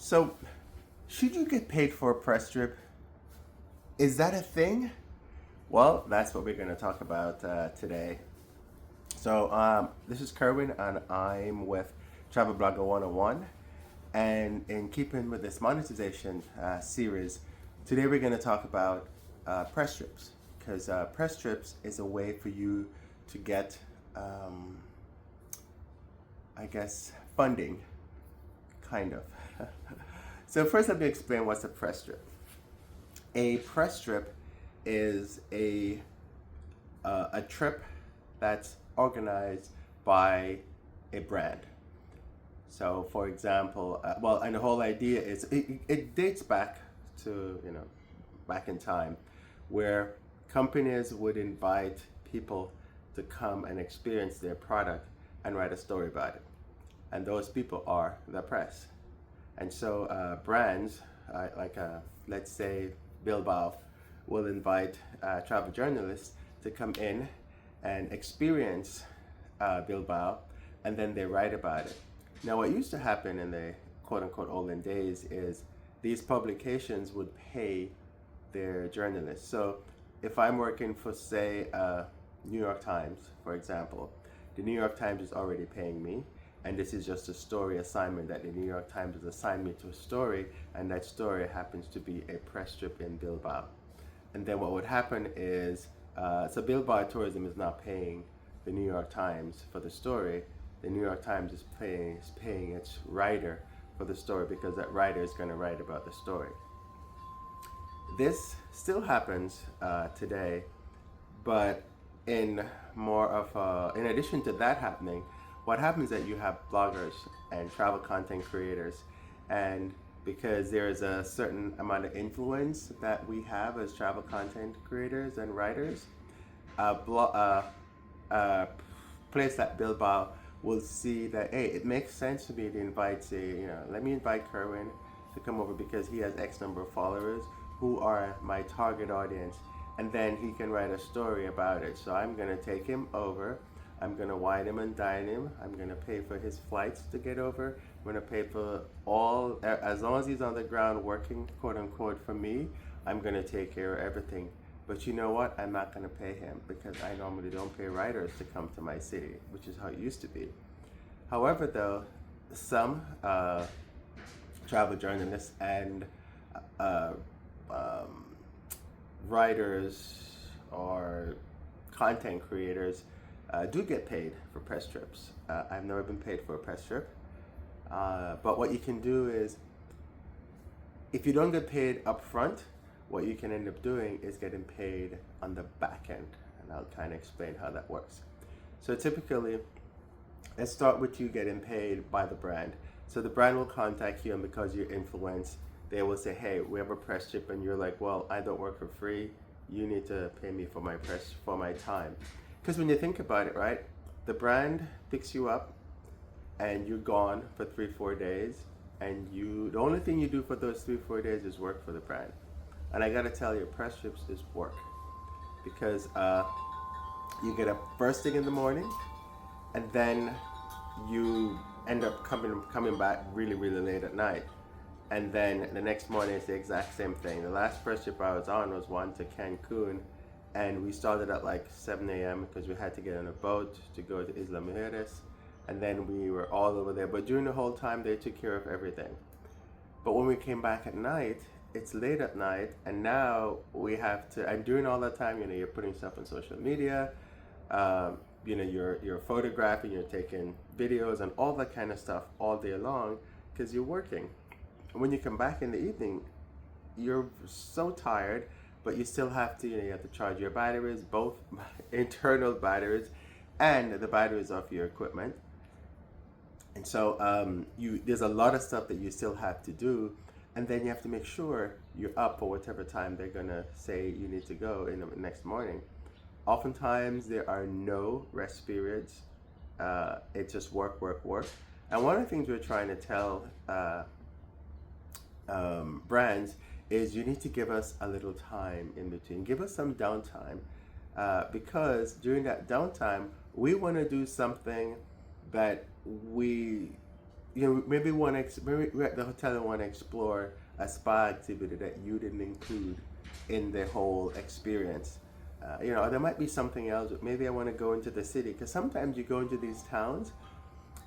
So, should you get paid for a press trip? Is that a thing? Well, that's what we're going to talk about today. So, this is Kerwin, and I'm with Travel Blogger 101. And in keeping with this monetization series, today we're going to talk about press trips. Because press trips is a way for you to get, I guess, funding, kind of. So, first, let me explain what's a press trip. A press trip is a trip that's organized by a brand. So, for example, and the whole idea is it dates back to back in time, where companies would invite people to come and experience their product and write a story about it, and those people are the press. And so brands let's say Bilbao will invite travel journalists to come in and experience Bilbao, and then they write about it. Now, what used to happen in the quote unquote olden days is these publications would pay their journalists. So if I'm working for, say, New York Times, for example, the New York Times is already paying me, and this is just a story assignment that the New York Times has assigned me to a story, and that story happens to be a press trip in Bilbao. And then what would happen is, so Bilbao Tourism is not paying the New York Times for the story. The New York Times is paying its writer for the story, because that writer is going to write about the story. This still happens today, but in addition to that happening, what happens is that you have bloggers and travel content creators, and because there's a certain amount of influence that we have as travel content creators and writers, a place like Bilbao will see that, hey, it makes sense to me to invite, say, let me invite Kerwin to come over because he has X number of followers who are my target audience, and then he can write a story about it. So I'm going to take him over. I'm going to wine him and dine him. I'm going to pay for his flights to get over. I'm going to pay for as long as he's on the ground working, quote unquote, for me, I'm going to take care of everything. But you know what? I'm not going to pay him, because I normally don't pay writers to come to my city, which is how it used to be. However, though, some travel journalists and writers or content creators do get paid for press trips. I've never been paid for a press trip. But what you can do is, if you don't get paid up front, what you can end up doing is getting paid on the back end. And I'll kind of explain how that works. So typically, let's start with you getting paid by the brand. So the brand will contact you, and because you're influenced, they will say, hey, we have a press trip, and you're like, well, I don't work for free. You need to pay me for my time. Because when you think about it, right, the brand picks you up and you're gone for 3-4 days, and the only thing you do for those 3-4 days is work for the brand. And I gotta tell you, press trips is work, because you get up first thing in the morning, and then you end up coming back really, really late at night. And then the next morning it's the exact same thing. The last press trip I was on was one to Cancun, and we started at like 7 a.m. because we had to get on a boat to go to Isla Mujeres, and then we were all over there. But during the whole time, they took care of everything. But when we came back at night, it's late at night, and now we have to, and during all that time, you're putting stuff on social media, you're photographing, you're taking videos and all that kind of stuff all day long, because you're working. When you come back in the evening, you're so tired, but you still have to, you have to charge your batteries, both internal batteries and the batteries of your equipment. And so there's a lot of stuff that you still have to do, and then you have to make sure you're up for whatever time they're gonna say you need to go in the next morning. Oftentimes there are no rest periods. It's just work, work, work. And one of the things we're trying to tell brands is, you need to give us a little time in between. Give us some downtime, because during that downtime, we want to do something that we maybe maybe we're at the hotel and want to explore a spa activity that you didn't include in the whole experience. There might be something else. Maybe I want to go into the city, because sometimes you go into these towns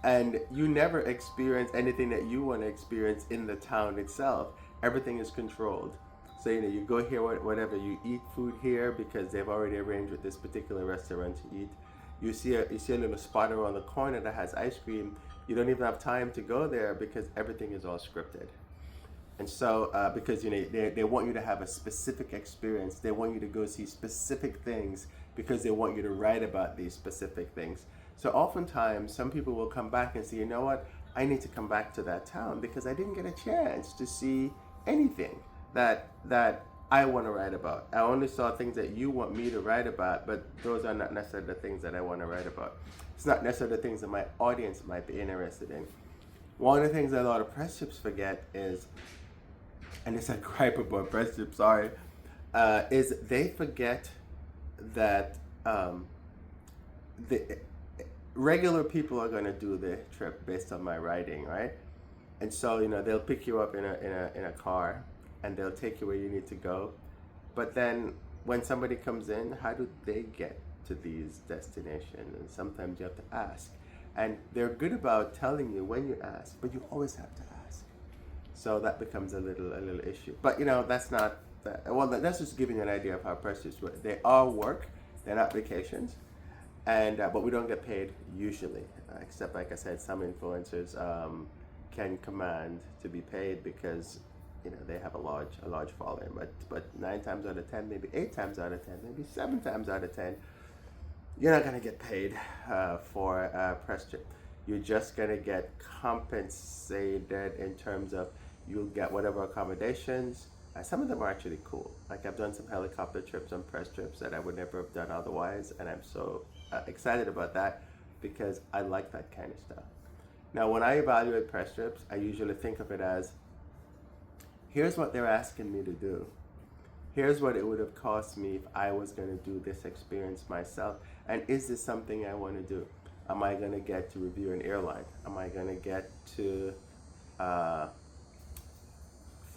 and you never experience anything that you want to experience in the town itself. Everything is controlled. So you go here, whatever, you eat food here because they've already arranged with this particular restaurant to eat. You see a little spot around the corner that has ice cream. You don't even have time to go there because everything is all scripted. And so, because they want you to have a specific experience, they want you to go see specific things because they want you to write about these specific things. So oftentimes, some people will come back and say, you know what, I need to come back to that town because I didn't get a chance to see anything that I want to write about. I only saw things that you want me to write about, but those are not necessarily the things that I want to write about. It's not necessarily the things that my audience might be interested in. One of the things that a lot of press trips forget is, and it's a gripe about press trips, sorry, is they forget that the regular people are going to do the trip based on my writing, right? And so they'll pick you up in a car, and they'll take you where you need to go. But then when somebody comes in, how do they get to these destinations? And sometimes you have to ask. And they're good about telling you when you ask, but you always have to ask. So that becomes a little issue. But that's not that. Well, that's just giving you an idea of how press trips work. They are work, they're not vacations, and but we don't get paid usually, except like I said, some influencers can command to be paid because they have a large following. But 9 times out of 10, maybe 8 times out of 10, maybe 7 times out of 10, you're not gonna get paid for a press trip. You're just gonna get compensated in terms of you'll get whatever accommodations. Some of them are actually cool. Like I've done some helicopter trips and press trips that I would never have done otherwise, and I'm so excited about that because I like that kind of stuff. Now, when I evaluate press trips, I usually think of it as, here's what they're asking me to do. Here's what it would have cost me if I was going to do this experience myself. And is this something I want to do? Am I going to get to review an airline? Am I going to get to fly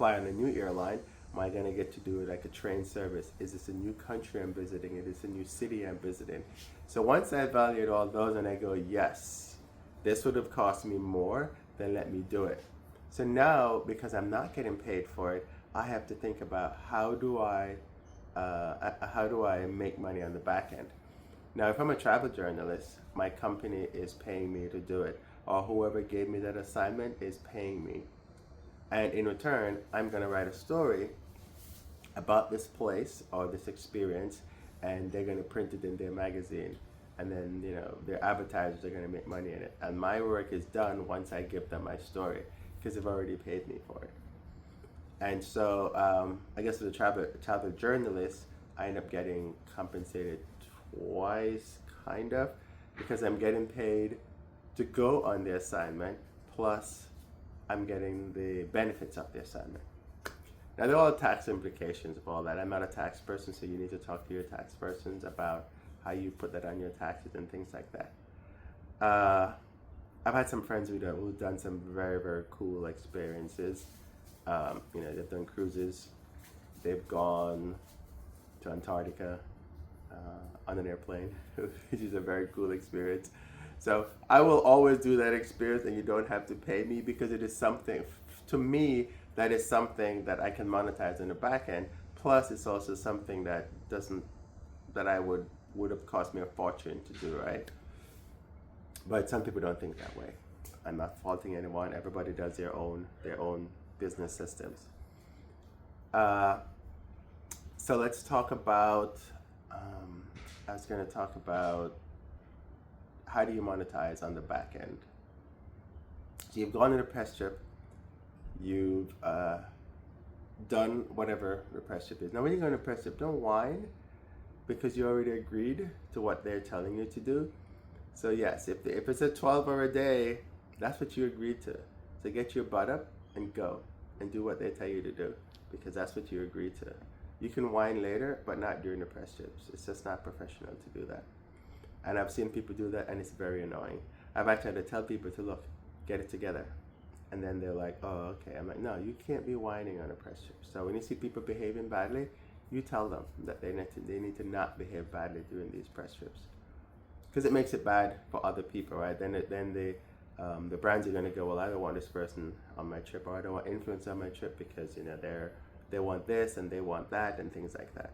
on a new airline? Am I going to get to do like a train service? Is this a new country I'm visiting? Is this a new city I'm visiting? So once I evaluate all those and I go, yes, this would have cost me more, then let me do it. So now, because I'm not getting paid for it, I have to think about how do I make money on the back end. Now, if I'm a travel journalist, my company is paying me to do it, or whoever gave me that assignment is paying me. And in return, I'm going to write a story about this place or this experience, and they're going to print it in their magazine. And then, their advertisers are going to make money in it. And my work is done once I give them my story, because they've already paid me for it. And so, I guess as a travel journalist, I end up getting compensated twice, kind of, because I'm getting paid to go on the assignment, plus I'm getting the benefits of the assignment. Now, there are all tax implications of all that. I'm not a tax person, so you need to talk to your tax persons about how you put that on your taxes and things like that. I've had some friends who've done some very, very cool experiences. They've done cruises. They've gone to Antarctica on an airplane, which is a very cool experience. So I will always do that experience, and you don't have to pay me, because it is something, to me, that is something that I can monetize in the back end. Plus, it's also something that I would have cost me a fortune to do, right? But some people don't think that way. I'm not faulting anyone. Everybody does their own business systems. So let's talk about, I was going to talk about how do you monetize on the back end. So you've gone on a press trip, you've done whatever the press trip is. Now when you go on a press trip, don't whine, because you already agreed to what they're telling you to do. So yes, if it's a 12-hour day, that's what you agreed to. So get your butt up and go and do what they tell you to do, because that's what you agreed to. You can whine later, but not during the press trips. It's just not professional to do that. And I've seen people do that, and it's very annoying. I've actually had to tell people to, look, get it together. And then they're like, oh, okay. I'm like, no, you can't be whining on a press trip. So when you see people behaving badly, you tell them that they need to not behave badly during these press trips, because it makes it bad for other people, right? Then the brands are going to go, well, I don't want this person on my trip, or I don't want influence on my trip because they want this and they want that and things like that.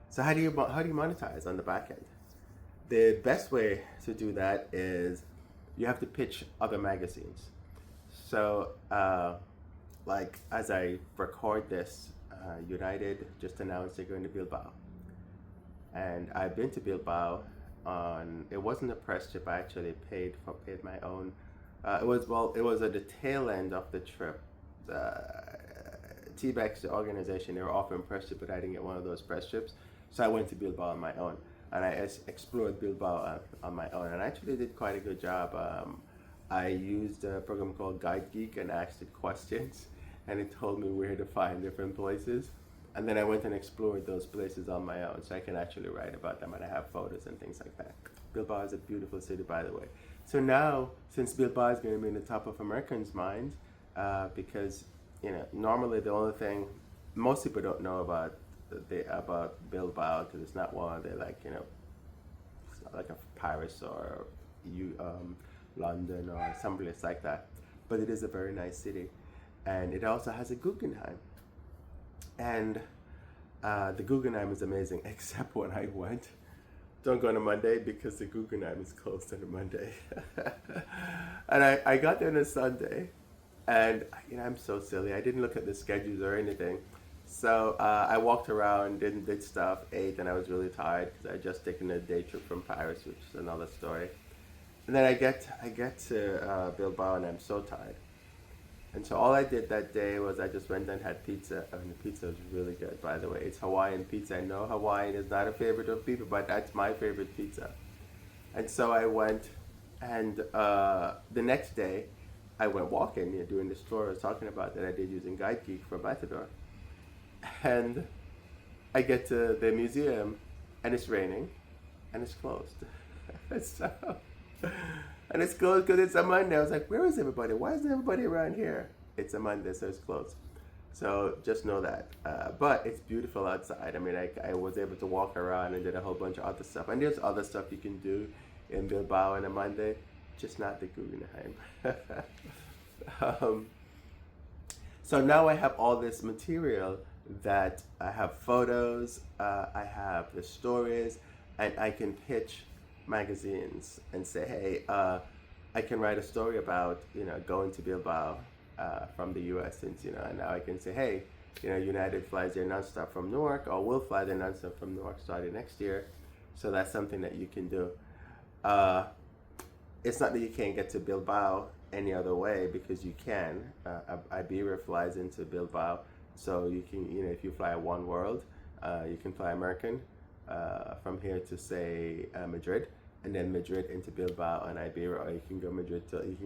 So how do you monetize on the back end? The best way to do that is you have to pitch other magazines. So like as I record this, United just announced they're going to Bilbao, and I've been to Bilbao it wasn't a press trip. I actually paid my own. It was at the tail end of the trip. T-Bex, the organization, they were offering press trip, but I didn't get one of those press trips, so I went to Bilbao on my own, and I explored Bilbao on my own, and I actually did quite a good job. I used a program called Guide Geek and asked it questions, and it told me where to find different places. And then I went and explored those places on my own, so I can actually write about them, and I have photos and things like that. Bilbao is a beautiful city, by the way. So now, since Bilbao is going to be in the top of Americans' minds, because normally the only thing most people don't know about Bilbao, because it's not one they like, it's not like a Paris or London or someplace like that, but it is a very nice city, and it also has a Guggenheim. And the Guggenheim is amazing, except when I went. Don't go on a Monday because the Guggenheim is closed on a Monday. And I got there on a Sunday, and I'm so silly. I didn't look at the schedules or anything. So I walked around, did stuff, ate, and I was really tired because I had just taken a day trip from Paris, which is another story. And then I get to Bilbao, and I'm so tired. And so all I did that day was I just went and had pizza, and the pizza was really good, by the way. It's Hawaiian pizza. I know Hawaiian is not a favorite of people, but that's my favorite pizza. And so I went, and the next day, I went walking, doing the tour I was talking about that I did using Guide Geek for Matador. And I get to the museum, and it's raining, and it's closed. And it's closed because it's a Monday. I was like, where is everybody? Why isn't everybody around here? It's a Monday, so it's closed. So just know that. But it's beautiful outside. I mean, I was able to walk around and did a whole bunch of other stuff. And there's other stuff you can do in Bilbao on a Monday, just not the Guggenheim. So now I have all this material that I have photos, I have the stories, and I can pitch magazines and say, hey, I can write a story about going to Bilbao from the U.S. since and now I can say, hey, United flies there nonstop from Newark, or will fly there nonstop from Newark starting next year. So that's something that you can do. It's not that you can't get to Bilbao any other way, because you can. Iberia flies into Bilbao, so you can if you fly One World, you can fly American from here to say Madrid, and then Madrid into Bilbao and Iberia, or you can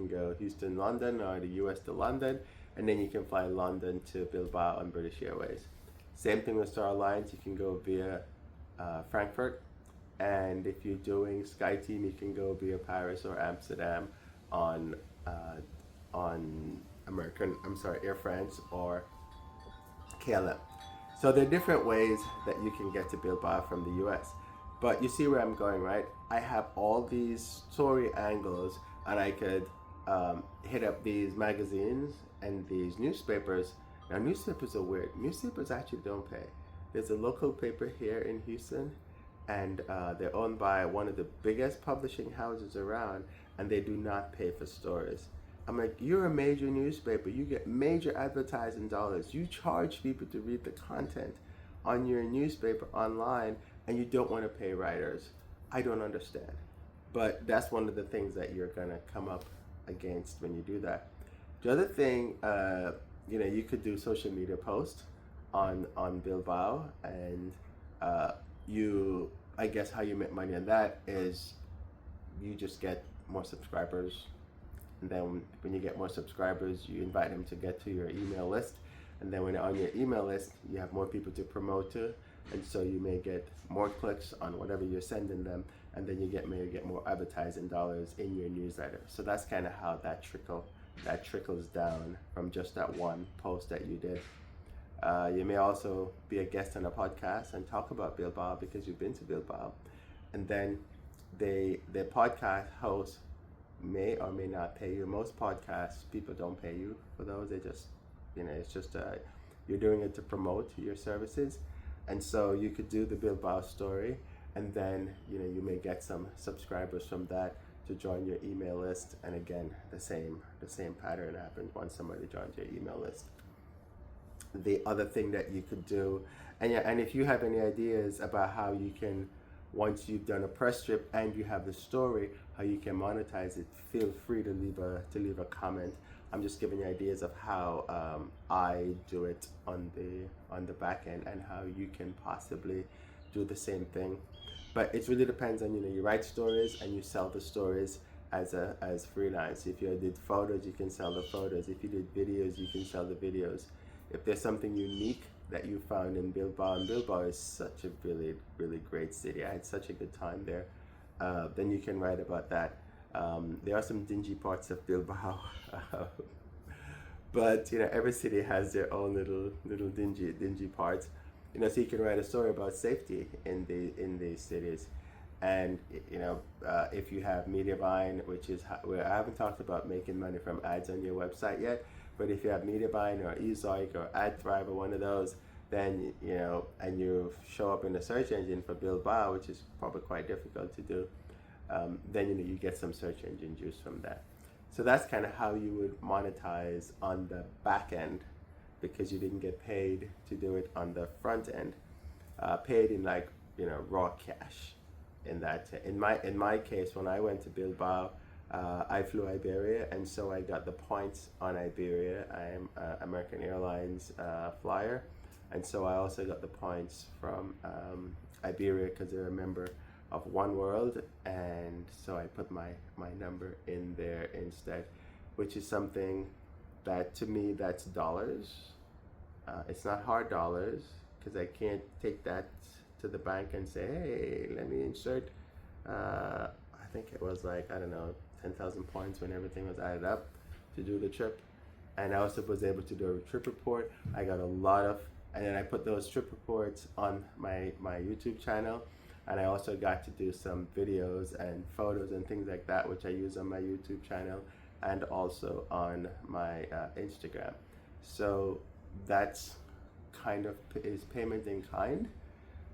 go Houston, London, or the US to London, and then you can fly London to Bilbao on British Airways. Same thing with Star Alliance, you can go via Frankfurt, and if you're doing SkyTeam, you can go via Paris or Amsterdam on Air France or KLM. So there are different ways that you can get to Bilbao from the US. But you see where I'm going, right? I have all these story angles, and I could hit up these magazines and these newspapers. Now, newspapers are weird. Newspapers actually don't pay. There's a local paper here in Houston, and they're owned by one of the biggest publishing houses around, and they do not pay for stories. I'm like, you're a major newspaper. You get major advertising dollars. You charge people to read the content on your newspaper online, and you don't want to pay writers. I don't understand. But that's one of the things that you're going to come up against when you do that. The other thing, you could do social media posts on Bilbao, and I guess how you make money on that is you just get more subscribers. And then when you get more subscribers, you invite them to get to your email list. And then when they're on your email list, you have more people to promote to. and so you may get more clicks on whatever you're sending them, and then you may get more advertising dollars in your newsletter. So that's kind of how that trickles down from just that one post that you did. You may also be a guest on a podcast and talk about Bilbao because you've been to Bilbao, and then the podcast host may or may not pay you. Most podcasts, people don't pay you for those. They just, it's just you're doing it to promote your services, and so you could do the Bilbao story, and then you may get some subscribers from that to join your email list. And again, the same pattern happens once somebody joins your email list. The other thing that you could do, and if you have any ideas about how you can, once you've done a press strip and you have the story, how you can monetize it, feel free to leave a comment. I'm just giving you ideas of how I do it on the back end, and how you can possibly do the same thing. But it really depends on, you write stories and you sell the stories as freelance. If you did photos, you can sell the photos. If you did videos, you can sell the videos. If there's something unique that you found in Bilbao, and Bilbao is such a really, really great city. I had such a good time there. Then you can write about that. There are some dingy parts of Bilbao, but every city has their own little dingy parts. So you can write a story about safety in these cities. And if you have media buying, which is where I haven't talked about making money from ads on your website yet, but if you have media buying or eZoic or AdThrive or one of those, then and you show up in the search engine for Bilbao, which is probably quite difficult to do, then you get some search engine juice from that. So that's kind of how you would monetize on the back end, because you didn't get paid to do it on the front end. Paid in raw cash. In my case, when I went to Bilbao, I flew Iberia, and so I got the points on Iberia. I am American Airlines flyer, and so I also got the points from Iberia because they're a member of One World, and so I put my number in there instead, which is something that, to me, that's dollars. It's not hard dollars, because I can't take that to the bank and say, hey, let me insert, I think it was 10,000 points when everything was added up to do the trip. And I also was able to do a trip report. I got a lot of, and then I put those trip reports on my YouTube channel. And I also got to do some videos and photos and things like that, which I use on my YouTube channel and also on my Instagram. So that's kind of is payment in kind.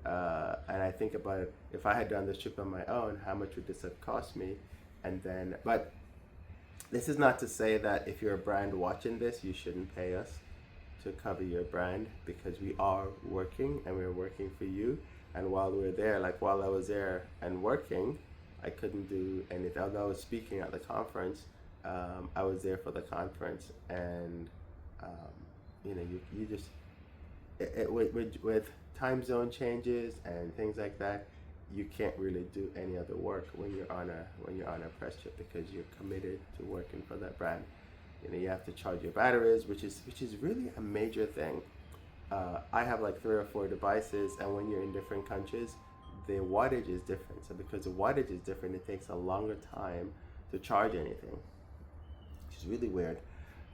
And I think about it, if I had done this trip on my own, how much would this have cost me? And then, but this is not to say that if you're a brand watching this, you shouldn't pay us to cover your brand, because we are working and we're working for you. And while we're there, while I was there and working, I couldn't do anything. Although I was speaking at the conference, I was there for the conference, and you just with time zone changes and things like that, you can't really do any other work when you're on a press trip, because you're committed to working for that brand. You have to charge your batteries, which is really a major thing. I have 3 or 4 devices, and when you're in different countries, the wattage is different. So because the wattage is different, it takes a longer time to charge anything, which is really weird.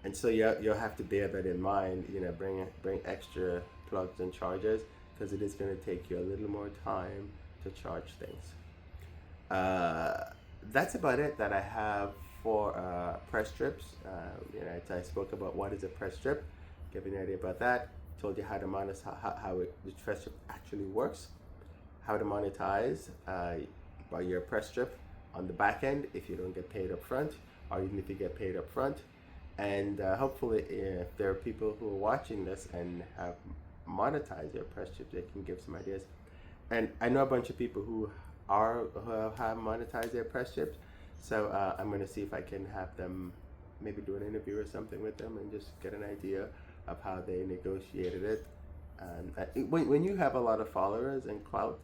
And so you'll have to bear that in mind. Bring extra plugs and chargers, because it is going to take you a little more time to charge things. That's about it that I have for press trips. I spoke about what is a press trip, give you an idea about that. Told you how to monetize, how the press trip actually works, how to monetize by your press trip on the back end if you don't get paid up front, or even if you get paid up front. And hopefully, if there are people who are watching this and have monetized their press trip, they can give some ideas. And I know a bunch of people who have monetized their press trips, so I'm going to see if I can have them maybe do an interview or something with them and just get an idea of how they negotiated it. When you have a lot of followers and clout,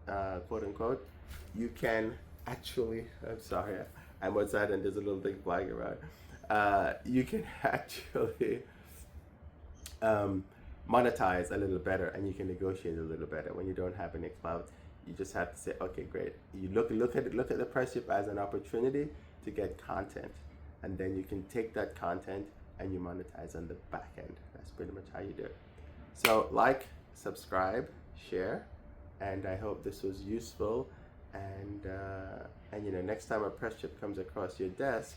quote unquote, you can actually, I'm sorry, I'm outside and there's a little thing flying around. You can actually monetize a little better, and you can negotiate a little better when you don't have any clout. You just have to say, okay, great. You look at the press trip as an opportunity to get content, and then you can take that content and you monetize on the back end. That's pretty much how you do it. So like, subscribe, share, and I hope this was useful. And you know, next time a press trip comes across your desk,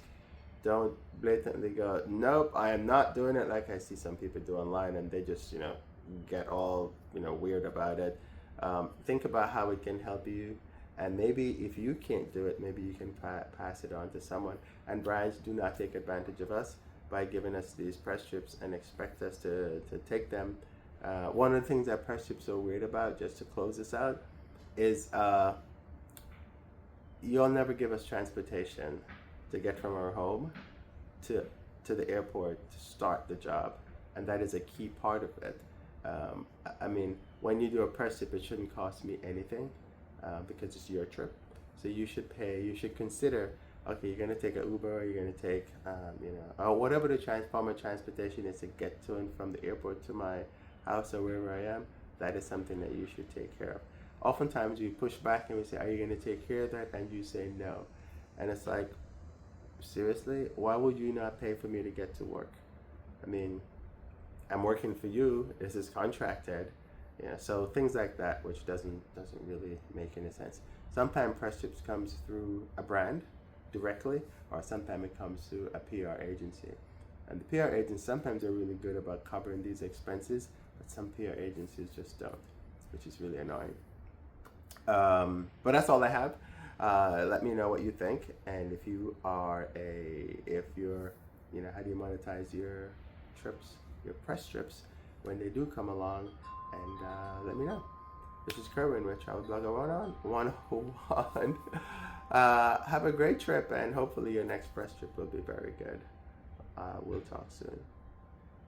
don't blatantly go, nope, I am not doing it, like I see some people do online, and they just, you know, get all, you know, weird about it. Think about how it can help you, and maybe if you can't do it, maybe you can pass it on to someone. And brands, do not take advantage of us by giving us these press trips and expect us to take them. One of the things that press trips are weird about, just to close this out, is you'll never give us transportation to get from our home to the airport to start the job, and that is a key part of it. I mean, when you do a press trip, it shouldn't cost me anything because it's your trip. So you should pay. You should consider, okay, you're gonna take an Uber, or you're gonna take, you know, or whatever the form of transportation is to get to and from the airport to my house or wherever I am. That is something that you should take care of. Oftentimes we push back and we say, are you gonna take care of that? And you say no. And it's like, seriously, why would you not pay for me to get to work? I mean, I'm working for you. This is contracted, you know. So things like that, which doesn't really make any sense. Sometimes press trips comes through a brand directly, or sometimes it comes through a PR agency. And the PR agents, sometimes they're really good about covering these expenses, but some PR agencies just don't, which is really annoying. But that's all I have. Let me know what you think, and if you're, you know, how do you monetize your trips, your press trips when they do come along, and let me know. This is Kerwin with Travel Blogger 101. Have a great trip, and hopefully your next press trip will be very good. We'll talk soon.